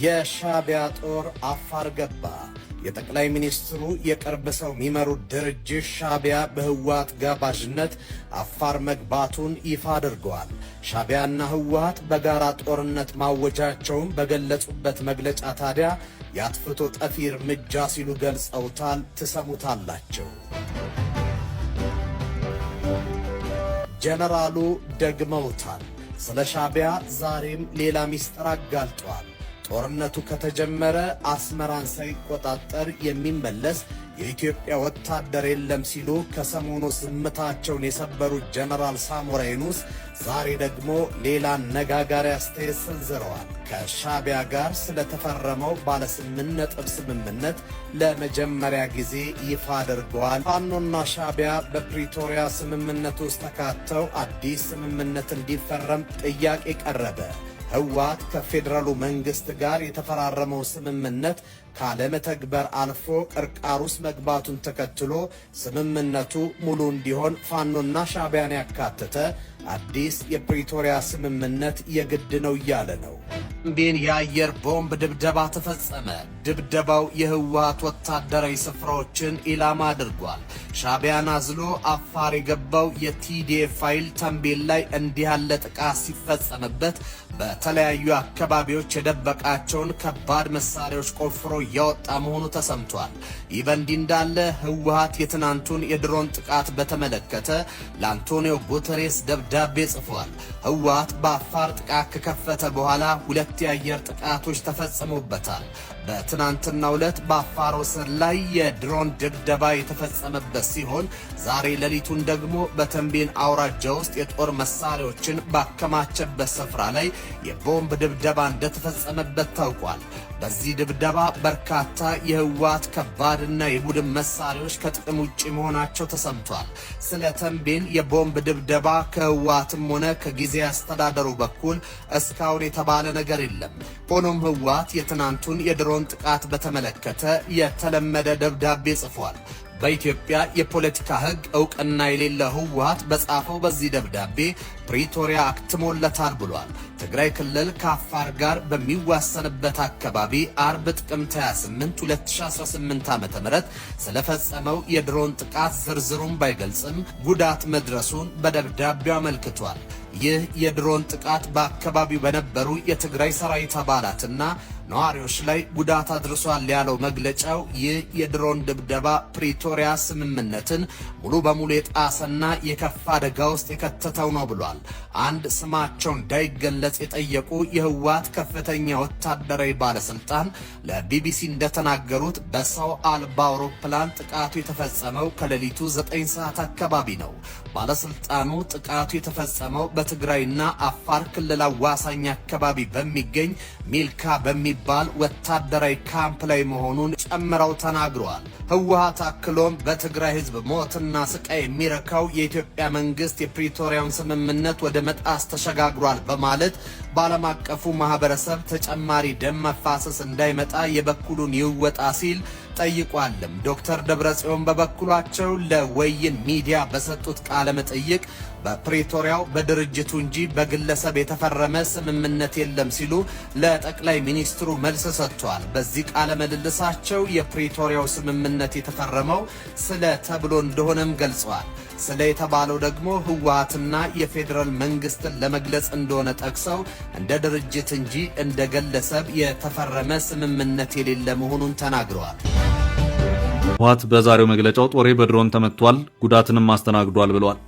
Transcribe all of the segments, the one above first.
የሻዕቢያ ጦር አፋር ገባ። የጠቅላይ ሚኒስትሩ የቅርብ ሰው የሚመሩት ድርጅት ሻዕቢያ በህወሓት ጋባዥነት አፋር መግባቱን ይፋ አድርገዋል። ሻዕቢያና ህወሓት በጋራ ጦርነት ማወጃቸውን በገለጹበት መግለጫ ታዲያ የአጥፍቶ ጠፊ እርምጃ ሲሉ ገልጸውታል። ትሰሙታላቸው። ጀነራሉ ደግመውታል። ስለ ሻዕቢያ ዛሬም ሌላ ሚስጥር አጋልጧል። ጦርነቱ ከተጀመረ አስመራን ሳይቆጣጠር የሚመለስ የኢትዮጵያ ወታደር የለም ሲሉ ከሰሞኑ ዝምታቸውን የሰበሩት ጀነራል ሳሞራ የኑስ ዛሬ ደግሞ ሌላ አነጋጋሪ አስተያየት ሰንዝረዋል። ከሻዕቢያ ጋር ስለተፈረመው ባለ 8 ነጥብ ስምምነት ለመጀመሪያ ጊዜ ይፋ አድርገዋል። ፋኖና ሻዕቢያ በፕሪቶሪያ ስምምነት ውስጥ ተካተው አዲስ ስምምነት እንዲፈረም ጥያቄ ቀረበ። ህወሓት ከፌዴራሉ መንግስት ጋር የተፈራረመው ስምምነት ካለመተግበር አልፎ ቅርቃር ውስጥ መግባቱን ተከትሎ ስምምነቱ ሙሉ እንዲሆን ፋኖና ሻዕቢያን ያካተተ አዲስ የፕሪቶሪያ ስምምነት የግድ ነው እያለ ነው። ተንቤን የአየር ቦምብ ድብደባ ተፈጸመ። ድብደባው የህወሓት ወታደራዊ ስፍራዎችን ኢላማ አድርጓል። ሻዕቢያን አዝሎ አፋር የገባው የቲዲኤፍ ኃይል ተንቤን ላይ እንዲህ ያለ ጥቃት ሲፈጸምበት በተለያዩ አካባቢዎች የደበቃቸውን ከባድ መሳሪያዎች ቆፍሮ እያወጣ መሆኑ ተሰምቷል። ይህ በእንዲህ እንዳለ ህወሓት የትናንቱን የድሮን ጥቃት በተመለከተ ለአንቶኒዮ ጉተሬስ ደብዳቤ ጽፏል። ህወሓት በአፋር ጥቃት ከከፈተ በኋላ 2 የአየር ጥቃቶች ተፈጽሞበታል። በትናንትናው ዕለት በአፋር ወሰን ላይ የድሮን ድብደባ የተፈጸመበት ሲሆን ዛሬ ሌሊቱን ደግሞ በተንቤን አውራጃ ውስጥ የጦር መሳሪያዎችን ባከማቸበት ስፍራ ላይ የቦምብ ድብደባ እንደተፈጸመበት ታውቋል። በዚህ ድብደባ በርካታ የህወሓት ከባድና የቡድን መሳሪያዎች ከጥቅም ውጭ መሆናቸው ተሰምቷል። ስለ ተንቤን የቦምብ ድብደባ ከህወሓትም ሆነ ከጊዜ አስተዳደሩ በኩል እስካሁን የተባለ ነገር የለም። ሆኖም ህወሓት የትናንቱን የድሮን ጥቃት በተመለከተ የተለመደ ደብዳቤ ጽፏል። በኢትዮጵያ የፖለቲካ ህግ ዕውቅና የሌለ ህወሓት በጻፈው በዚህ ደብዳቤ ፕሪቶሪያ አክትሞለታል ብሏል። ትግራይ ክልል ከአፋር ጋር በሚዋሰንበት አካባቢ አርብ ጥቅምት 28 2018 ዓ.ም ስለፈጸመው የድሮን ጥቃት ዝርዝሩን ባይገልጽም ጉዳት መድረሱን በደብዳቤው አመልክቷል። ይህ የድሮን ጥቃት በአካባቢው በነበሩ የትግራይ ሰራዊት አባላትና ነዋሪዎች ላይ ጉዳት አድርሷል ያለው መግለጫው ይህ የድሮን ድብደባ ፕሪቶሪያ ስምምነትን ሙሉ በሙሉ የጣሰና የከፋ አደጋ ውስጥ የከተተው ነው ብሏል። አንድ ስማቸው እንዳይገለጽ የጠየቁ የህወሓት ከፍተኛ ወታደራዊ ባለስልጣን ለቢቢሲ እንደተናገሩት በሰው አልባ አውሮፕላን ጥቃቱ የተፈጸመው ከሌሊቱ 9 ሰዓት አካባቢ ነው። ባለስልጣኑ ጥቃቱ የተፈጸመው በትግራይና አፋር ክልል አዋሳኝ አካባቢ በሚገኝ ሚልካ በሚባል ወታደራዊ ካምፕ ላይ መሆኑን ጨምረው ተናግረዋል። ህወሓት አክሎም በትግራይ ህዝብ ሞትና ስቃይ የሚረካው የኢትዮጵያ መንግስት የፕሪቶሪያውን ስምምነት ወደ መጣስ ተሸጋግሯል በማለት በዓለም አቀፉ ማህበረሰብ ተጨማሪ ደም መፋሰስ እንዳይመጣ የበኩሉን ይወጣ ሲል ጠይቋልም። ዶክተር ደብረጽዮን በበኩላቸው ለወይን ሚዲያ በሰጡት ቃለ መጠይቅ በፕሪቶሪያው በድርጅቱ እንጂ በግለሰብ የተፈረመ ስምምነት የለም ሲሉ ለጠቅላይ ሚኒስትሩ መልስ ሰጥተዋል። በዚህ ቃለ ምልልሳቸው የፕሪቶሪያው ስምምነት የተፈረመው ስለ ተብሎ እንደሆነም ገልጸዋል። ስለ የተባለው ደግሞ ህወሓትና የፌዴራል መንግስትን ለመግለጽ እንደሆነ ጠቅሰው እንደ ድርጅት እንጂ እንደ ግለሰብ የተፈረመ ስምምነት የሌለ መሆኑን ተናግረዋል። ህወሓት በዛሬው መግለጫው ጦሬ በድሮን ተመቷል፣ ጉዳትንም አስተናግዷል ብሏል።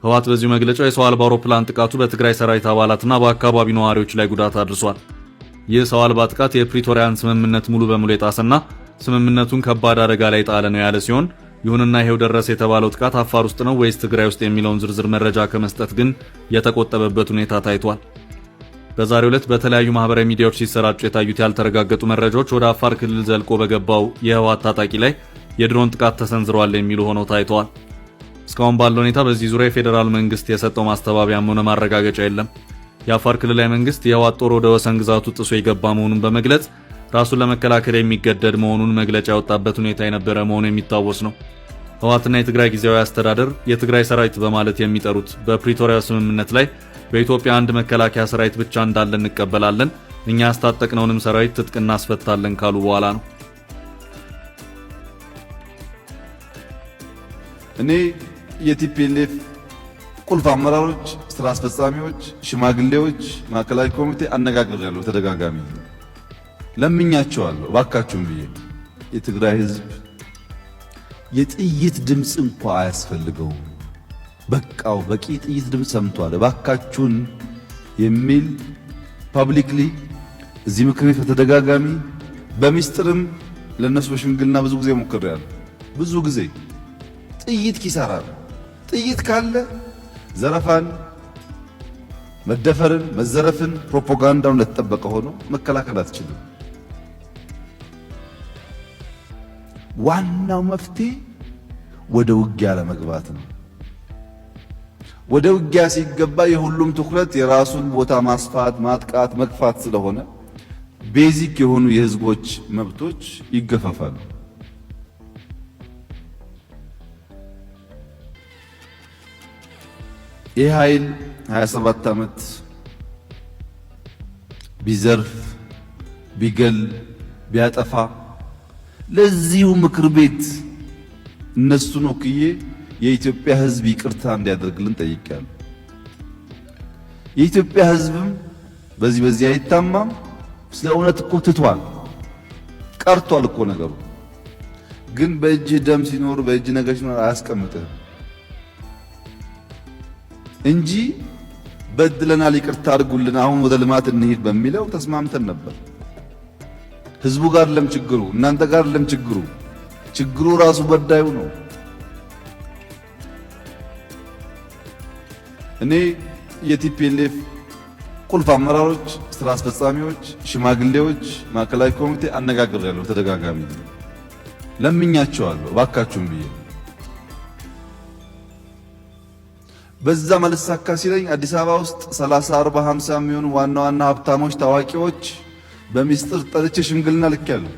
ህወሓት በዚሁ መግለጫው የሰው አልባ አውሮፕላን ጥቃቱ በትግራይ ሰራዊት አባላትና በአካባቢው ነዋሪዎች ላይ ጉዳት አድርሷል። ይህ ሰው አልባ ጥቃት የፕሪቶሪያን ስምምነት ሙሉ በሙሉ የጣሰና ስምምነቱን ከባድ አደጋ ላይ ጣለ ነው ያለ ሲሆን ይሁንና ይሄው ደረሰ የተባለው ጥቃት አፋር ውስጥ ነው ወይስ ትግራይ ውስጥ የሚለውን ዝርዝር መረጃ ከመስጠት ግን የተቆጠበበት ሁኔታ ታይቷል። በዛሬው ዕለት በተለያዩ ማህበራዊ ሚዲያዎች ሲሰራጩ የታዩት ያልተረጋገጡ መረጃዎች ወደ አፋር ክልል ዘልቆ በገባው የህወሓት ታጣቂ ላይ የድሮን ጥቃት ተሰንዝሯል የሚሉ ሆነው ታይተዋል። እስካሁን ባለው ሁኔታ በዚህ ዙሪያ የፌዴራል መንግስት የሰጠው ማስተባበያም ሆነ ማረጋገጫ የለም። የአፋር ክልላዊ መንግስት የህወሓት ጦር ወደ ወሰን ግዛቱ ጥሶ የገባ መሆኑን በመግለጽ ራሱን ለመከላከል የሚገደድ መሆኑን መግለጫ ያወጣበት ሁኔታ የነበረ መሆኑ የሚታወስ ነው። ህወሓትና የትግራይ ጊዜያዊ አስተዳደር የትግራይ ሰራዊት በማለት የሚጠሩት በፕሪቶሪያ ስምምነት ላይ በኢትዮጵያ አንድ መከላከያ ሰራዊት ብቻ እንዳለ እንቀበላለን፣ እኛ ያስታጠቅነውንም ሰራዊት ትጥቅ እናስፈታለን ካሉ በኋላ ነው። እኔ የቲፒኤልኤፍ ቁልፍ አመራሮች፣ ስራ አስፈጻሚዎች፣ ሽማግሌዎች፣ ማዕከላዊ ኮሚቴ አነጋግሬያለሁ። ተደጋጋሚ ለምኛቸዋለሁ። እባካችሁም ብዬ የትግራይ ህዝብ የጥይት ድምፅ እንኳ አያስፈልገውም፣ በቃው በቂ ጥይት ድምፅ ሰምቷል፣ እባካችሁን የሚል ፐብሊክሊ እዚህ ምክር ቤት በተደጋጋሚ በሚስጥርም ለነሱ በሽምግልና ብዙ ጊዜ ሞክሬያለሁ። ብዙ ጊዜ ጥይት ኪሳራ ነው። ጥይት ካለ ዘረፋን፣ መደፈርን፣ መዘረፍን፣ ፕሮፓጋንዳውን ለተጠበቀ ሆኖ መከላከል አትችልም። ዋናው መፍትሄ ወደ ውጊያ ለመግባት ነው። ወደ ውጊያ ሲገባ የሁሉም ትኩረት የራሱን ቦታ ማስፋት፣ ማጥቃት፣ መግፋት ስለሆነ ቤዚክ የሆኑ የህዝቦች መብቶች ይገፋፋሉ። ይህ ኃይል 27 ዓመት ቢዘርፍ፣ ቢገል፣ ቢያጠፋ ለዚሁ ምክር ቤት እነሱን ወክዬ የኢትዮጵያ ህዝብ ይቅርታ እንዲያደርግልን ጠይቄያለሁ። የኢትዮጵያ ህዝብም በዚህ አይታማም። ስለ እውነት እኮ ትቷል፣ ቀርቷል እኮ ነገሩ። ግን በእጅ ደም ሲኖር በእጅ ነገር ሲኖር አያስቀምጥህም እንጂ በድለናል፣ ይቅርታ አድርጉልን፣ አሁን ወደ ልማት እንሂድ በሚለው ተስማምተን ነበር። ህዝቡ ጋር አይደለም ችግሩ፣ እናንተ ጋር አይደለም ችግሩ፣ ችግሩ ራሱ በዳዩ ነው። እኔ የቲፒኤልኤፍ ቁልፍ አመራሮች፣ ስራ አስፈጻሚዎች፣ ሽማግሌዎች፣ ማዕከላዊ ኮሚቴ አነጋግሬያለሁ። ተደጋጋሚ ለምኛቸዋለሁ እባካችሁም ብዬ። በዛ መልሳካ ሲለኝ አዲስ አበባ ውስጥ 30፣ 40፣ 50 የሚሆኑ ዋና ዋና ሀብታሞች፣ ታዋቂዎች በሚስጥር ጠርቼ ሽምግልና ልኬያለሁ።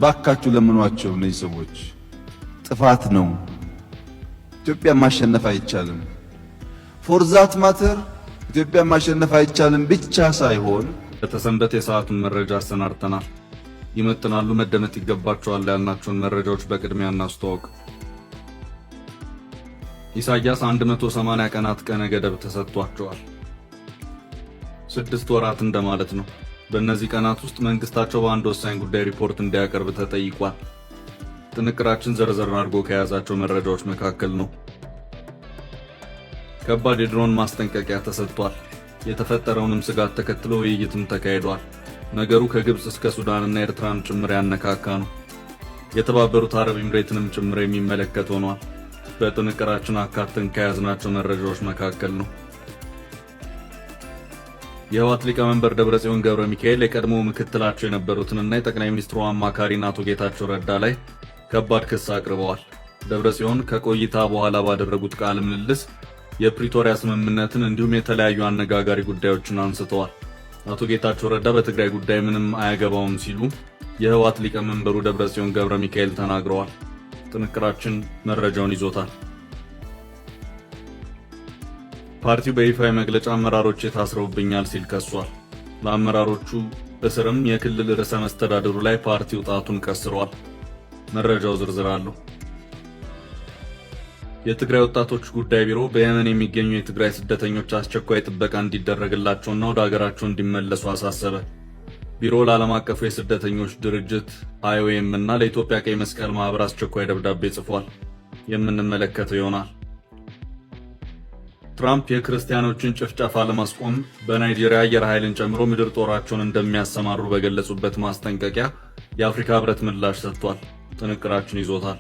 ባካችሁ ለምኗቸው፣ እነዚህ ሰዎች ጥፋት ነው፣ ኢትዮጵያ ማሸነፍ አይቻልም። ፎርዛት ማተር ኢትዮጵያ ማሸነፍ አይቻልም ብቻ ሳይሆን በተሰንበት የሰዓቱን መረጃ አሰናድተናል። ይመጥናሉ፣ መደመጥ ይገባቸዋል ያልናቸውን መረጃዎች በቅድሚያ እናስተዋውቅ። ኢሳያስ 180 ቀናት ቀነ ገደብ ተሰጥቷቸዋል። 6 ወራት እንደማለት ነው። በእነዚህ ቀናት ውስጥ መንግስታቸው በአንድ ወሳኝ ጉዳይ ሪፖርት እንዲያቀርብ ተጠይቋል። ጥንቅራችን ዘርዘር አድርጎ ከያዛቸው መረጃዎች መካከል ነው። ከባድ የድሮን ማስጠንቀቂያ ተሰጥቷል። የተፈጠረውንም ስጋት ተከትሎ ውይይትም ተካሂዷል። ነገሩ ከግብጽ እስከ ሱዳንና ኤርትራን ጭምር ያነካካ ነው። የተባበሩት አረብ ኤምሬትንም ጭምር የሚመለከት ሆኗል። በጥንቅራችን አካተን ከያዝናቸው መረጃዎች መካከል ነው። የህወሓት ሊቀመንበር ደብረጽዮን ገብረ ሚካኤል የቀድሞ ምክትላቸው የነበሩትንና የጠቅላይ ሚኒስትሩ አማካሪን አቶ ጌታቸው ረዳ ላይ ከባድ ክስ አቅርበዋል። ደብረጽዮን ከቆይታ በኋላ ባደረጉት ቃለ ምልልስ የፕሪቶሪያ ስምምነትን እንዲሁም የተለያዩ አነጋጋሪ ጉዳዮችን አንስተዋል። አቶ ጌታቸው ረዳ በትግራይ ጉዳይ ምንም አያገባውም ሲሉ የህወሓት ሊቀመንበሩ ደብረጽዮን ገብረ ሚካኤል ተናግረዋል። ጥንቅራችን መረጃውን ይዞታል። ፓርቲው በይፋዊ መግለጫ አመራሮች ታስረውብኛል ሲል ከሷል። ለአመራሮቹ እስርም የክልል ርዕሰ መስተዳድሩ ላይ ፓርቲው ጣቱን ቀስሯል። መረጃው ዝርዝር አለው። የትግራይ ወጣቶች ጉዳይ ቢሮ በየመን የሚገኙ የትግራይ ስደተኞች አስቸኳይ ጥበቃ እንዲደረግላቸውና ወደ ሀገራቸው እንዲመለሱ አሳሰበ። ቢሮ ለዓለም አቀፉ የስደተኞች ድርጅት IOM እና ለኢትዮጵያ ቀይ መስቀል ማህበር አስቸኳይ ደብዳቤ ጽፏል። የምንመለከተው ይሆናል። ትራምፕ የክርስቲያኖችን ጭፍጨፋ ለማስቆም በናይጄሪያ አየር ኃይልን ጨምሮ ምድር ጦራቸውን እንደሚያሰማሩ በገለጹበት ማስጠንቀቂያ የአፍሪካ ህብረት ምላሽ ሰጥቷል። ጥንቅራችን ይዞታል።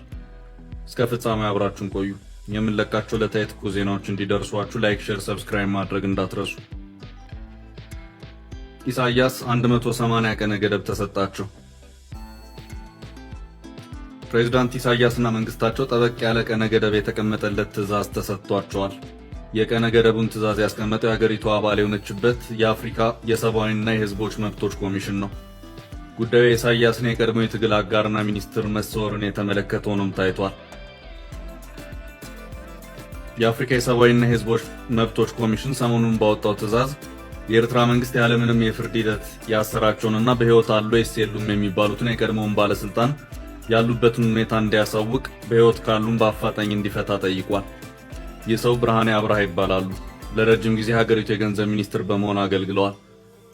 እስከ ፍጻሜ አብራችሁን ቆዩ። የምንለቃቸው ዕለታዊ ትኩስ ዜናዎች እንዲደርሷችሁ ላይክ፣ ሼር፣ ሰብስክራይብ ማድረግ እንዳትረሱ። ኢሳያስ 180 ቀነ ገደብ ተሰጣቸው። ፕሬዝዳንት ኢሳያስና መንግስታቸው ጠበቅ ያለ ቀነ ገደብ የተቀመጠለት ትዕዛዝ ተሰጥቷቸዋል። የቀነ ገደቡን ትዕዛዝ ያስቀመጠው የሀገሪቱ አባል የሆነችበት የአፍሪካ የሰብአዊና የህዝቦች መብቶች ኮሚሽን ነው። ጉዳዩ የኢሳያስን የቀድሞ የትግል አጋርና ሚኒስትር መሰወርን የተመለከተ ሆኖም ታይቷል። የአፍሪካ የሰብአዊና የህዝቦች መብቶች ኮሚሽን ሰሞኑን ባወጣው ትዕዛዝ የኤርትራ መንግስት ያለምንም የፍርድ ሂደት ያሰራቸውንና በህይወት አሉ ወይስ የሉም የሚባሉትን የቀድሞውን ባለስልጣን ያሉበትን ሁኔታ እንዲያሳውቅ በህይወት ካሉም በአፋጣኝ እንዲፈታ ጠይቋል። ይህ ሰው ብርሃኔ አብርሃ ይባላሉ። ለረጅም ጊዜ ሀገሪቱ የገንዘብ ሚኒስትር በመሆን አገልግለዋል።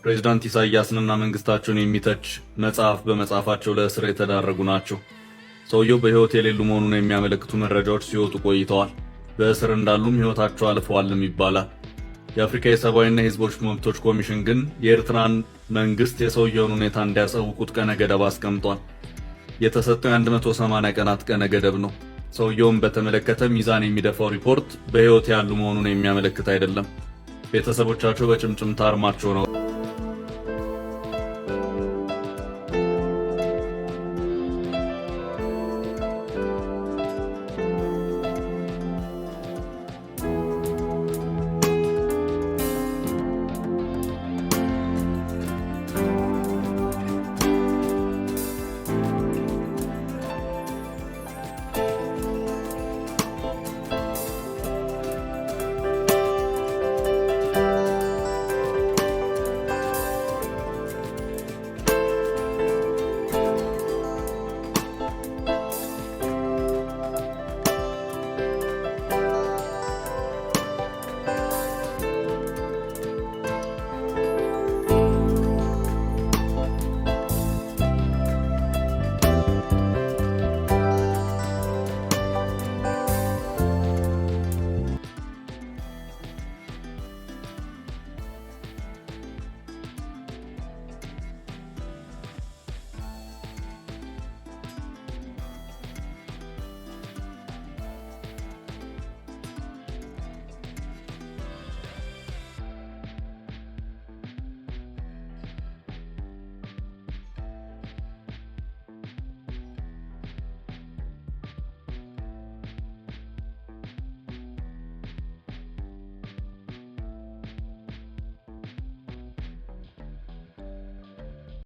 ፕሬዝዳንት ኢሳያስንና መንግስታቸውን የሚተች መጽሐፍ በመጻፋቸው ለእስር የተዳረጉ ናቸው። ሰውየው በህይወት የሌሉ መሆኑን የሚያመለክቱ መረጃዎች ሲወጡ ቆይተዋል። በእስር እንዳሉም ህይወታቸው አልፈዋልም ይባላል። የአፍሪካ የሰብአዊና የህዝቦች መብቶች ኮሚሽን ግን የኤርትራን መንግስት የሰውየውን ሁኔታ እንዲያሳውቁት ቀነ ገደብ አስቀምጧል። የተሰጠው የ180 ቀናት ቀነ ገደብ ነው። ሰውየውን በተመለከተ ሚዛን የሚደፋው ሪፖርት በህይወት ያሉ መሆኑን የሚያመለክት አይደለም። ቤተሰቦቻቸው በጭምጭምታ አርማቸው ነው